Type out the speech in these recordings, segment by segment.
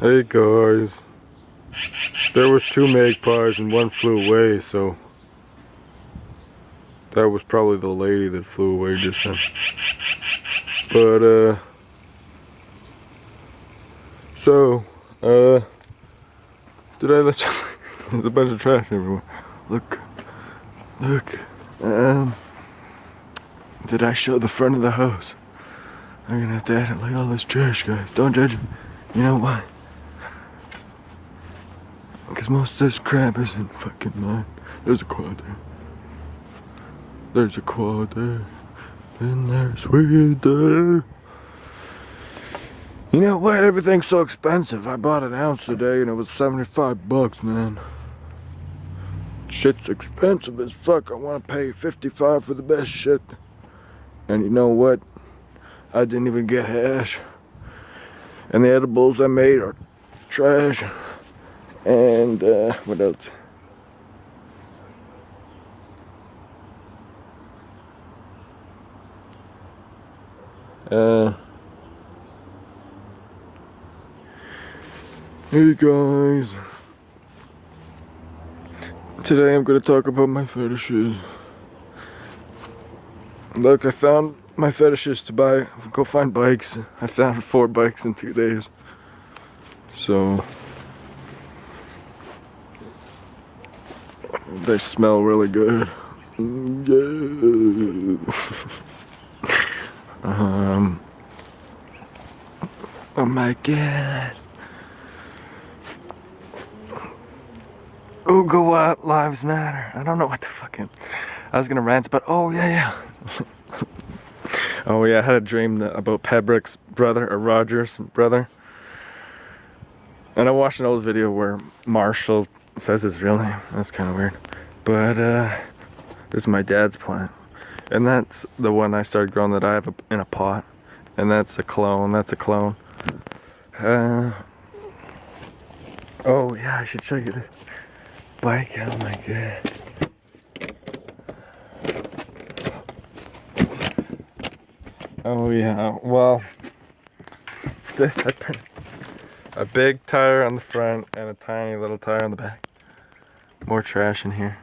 Hey guys, there was 2 magpies and one flew away, so that was probably the lady that flew away just then. But did I let you? There's a bunch of trash everywhere. Look, look. Did I show the front of the house? I'm gonna have to edit like all this trash, guys. Don't judge me. You know why? Because most of this crap isn't fucking mine. There's a quad there. There's a quad there. And there's weed there. You know what? Everything's so expensive. I bought an ounce today and it was 75 bucks, man. Shit's expensive as fuck. I want to pay 55 for the best shit. And you know what? I didn't even get hash. And the edibles I made are trash. And what else? Hey guys. Today I'm going to talk about my fetishes. Look, I found my fetishes to go find bikes. I found 4 bikes in 2 days. So they smell really good. Yeah. Oh my god. Oh, go out, lives matter. I don't know what the fucking. I was gonna rant, but oh yeah. Oh yeah, I had a dream about Pebrick's brother, or Roger's brother. And I watched an old video where Marshall says his real name. That's kind of weird. But this is my dad's plant. And that's the one I started growing that I have in a pot. And that's a clone. That's a clone. Oh yeah, I should show you this bike. Oh my god. Oh yeah. Well, this I put a big tire on the front and a tiny little tire on the back. More trash in here.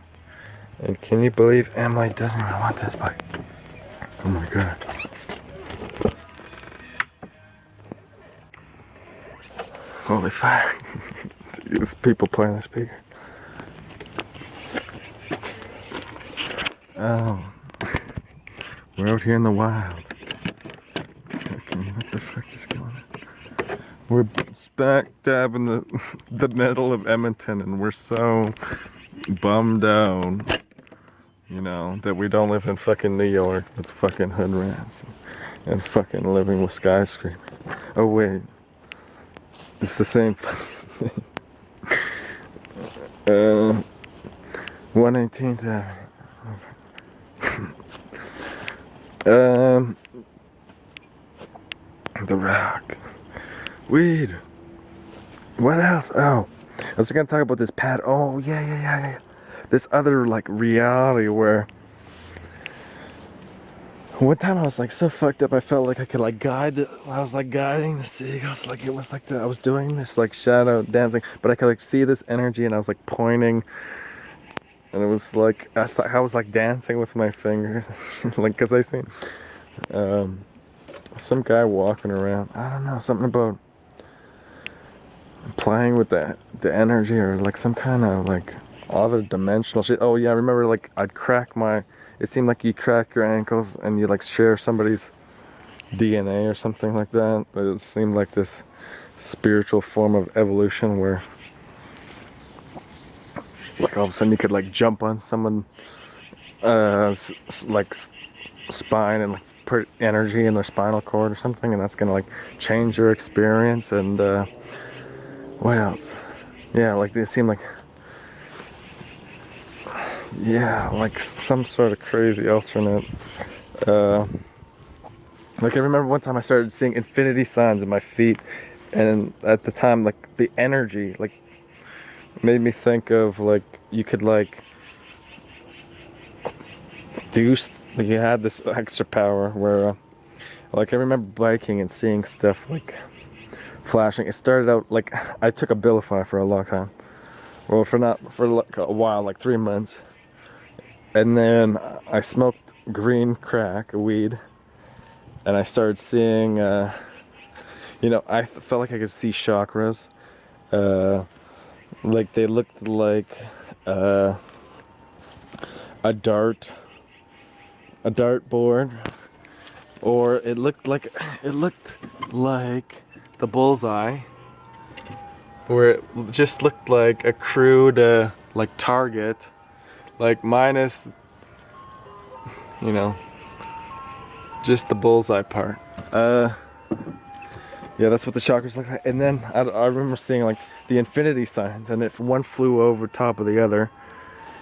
And can you believe Emily doesn't even want this bike? Oh my god. Holy fuck. There's people playing the speaker. Oh. We're out here in the wild. Okay, what the fuck is going on? We're smack dab in the middle of Edmonton and we're so bummed out, you know, that we don't live in fucking New York with fucking hood rats and fucking living with skyscrapers. Oh wait, it's the same fucking thing. 118th Avenue. The Rock. Weed. What else? Oh, I was gonna talk about this pad. Oh yeah. This other like reality where one time I was like so fucked up I felt like I could like I was like guiding the seagulls, like it was like I was doing this like shadow dancing, but I could like see this energy and I was like pointing and it was like I was like dancing with my fingers like cause I seen some guy walking around, I don't know, something about playing with the energy or like some kind of like other dimensional shit. Oh yeah, I remember like I'd crack it seemed like you crack your ankles and you like share somebody's DNA or something like that. But it seemed like this spiritual form of evolution where like all of a sudden you could like jump on someone like spine and like put energy in their spinal cord or something, and that's gonna like change your experience. And what else? Yeah, like they seem like, yeah, like some sort of crazy alternate. Like I remember one time I started seeing infinity signs in my feet, and at the time, like the energy, like made me think of like you could like do, like you had this extra power where, like I remember biking and seeing stuff like flashing. It started out like I took Abilify for a long time. Well, for like a while, like 3 months. And then I smoked green crack, weed, and I started seeing, you know, I felt like I could see chakras. Like they looked like a dartboard, or it looked like the bullseye, where it just looked like a crude like target, like minus, you know, just the bullseye part. Yeah, that's what the chakras look like. And then I remember seeing like the infinity signs, and if one flew over top of the other,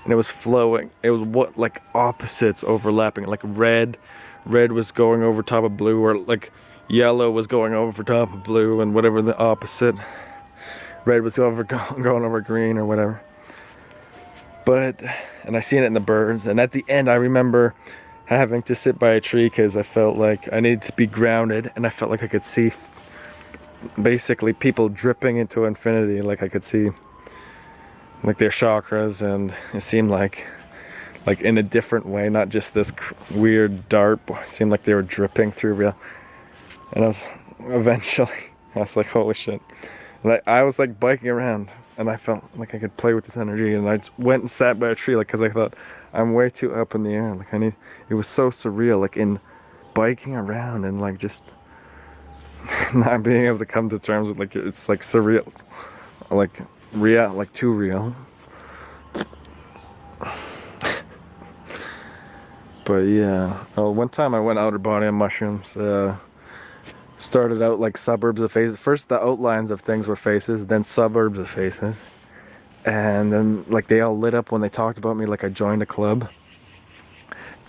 and it was flowing. It was what, like opposites overlapping. Like red was going over top of blue, or like yellow was going over top of blue, and whatever the opposite. Red was going over green or whatever. But, and I seen it in the birds. And at the end, I remember having to sit by a tree because I felt like I needed to be grounded, and I felt like I could see basically people dripping into infinity. Like I could see like their chakras, and it seemed like in a different way, not just this weird dart. It seemed like they were dripping through real. And I was like, holy shit. And I was like biking around, and I felt like I could play with this energy, and I just went and sat by a tree, like, because I thought I'm way too up in the air. Like it was so surreal, like in biking around and like just not being able to come to terms with, like, it's like surreal, like real, like too real. But yeah, one time I went outer body on mushrooms. Started out like suburbs of faces. First the outlines of things were faces, then suburbs of faces. And then like they all lit up when they talked about me, like I joined a club.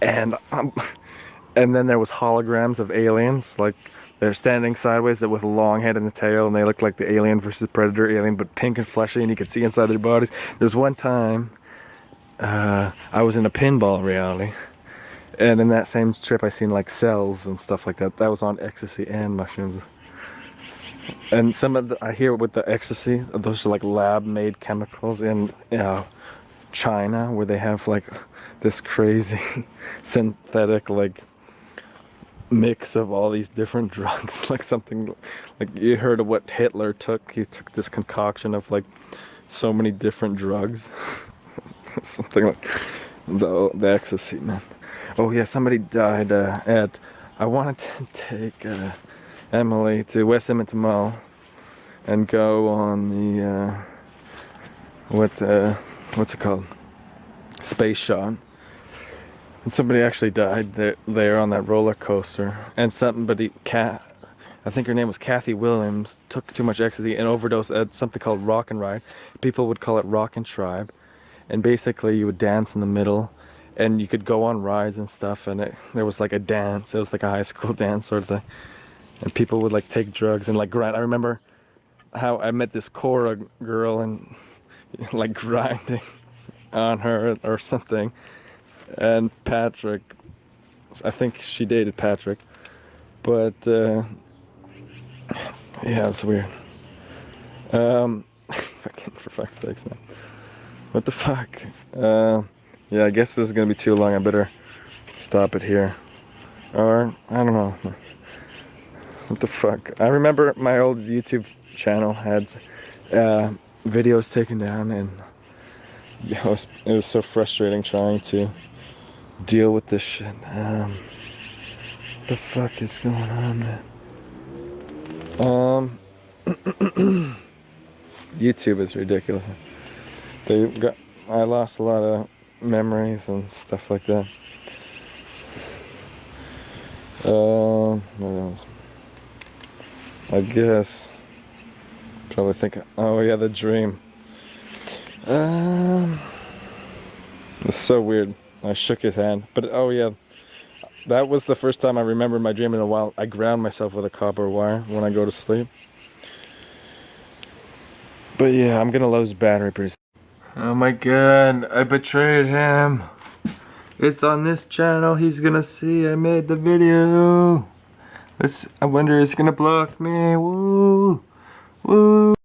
And then there was holograms of aliens, like they're standing sideways with a long head and a tail, and they look like the Alien versus Predator alien, but pink and fleshy, and you could see inside their bodies. There's one time I was in a pinball reality, and in that same trip I seen like cells and stuff like that. That was on ecstasy and mushrooms. And some of I hear with the ecstasy, those are like lab-made chemicals in China, where they have like this crazy synthetic like mix of all these different drugs. Like something like you heard of what Hitler took. He took this concoction of like so many different drugs. Something like the ecstasy, man. Oh yeah, somebody died I wanted to take Emily to West Edmonton Mall and go on the what's it called, space shot. And somebody actually died there on that roller coaster. And somebody, I think her name was Kathy Williams, took too much ecstasy and overdosed at something called Rock and Ride. People would call it Rock and Tribe. And basically you would dance in the middle, and you could go on rides and stuff, and there was like a dance. It was like a high school dance sort of thing. And people would like take drugs and like grind. I remember how I met this Cora girl and like grinding on her or something. And Patrick, I think she dated Patrick, but yeah, it's weird. Fucking, for fuck's sakes, man. What the fuck? Yeah, I guess this is gonna be too long. I better stop it here. Or, I don't know. What the fuck? I remember my old YouTube channel had videos taken down, and it was so frustrating trying to deal with this shit. What the fuck is going on, man? YouTube is ridiculous. I lost a lot of memories and stuff like that. What else? I guess probably think. Oh yeah, the dream. It was so weird. I shook his hand, but oh yeah, that was the first time I remember my dream in a while. I ground myself with a copper wire when I go to sleep. But yeah, I'm gonna lose battery pretty soon. Oh my god, I betrayed him. It's on this channel. He's gonna see I made the video. I wonder, is he gonna block me? Woo! Woo!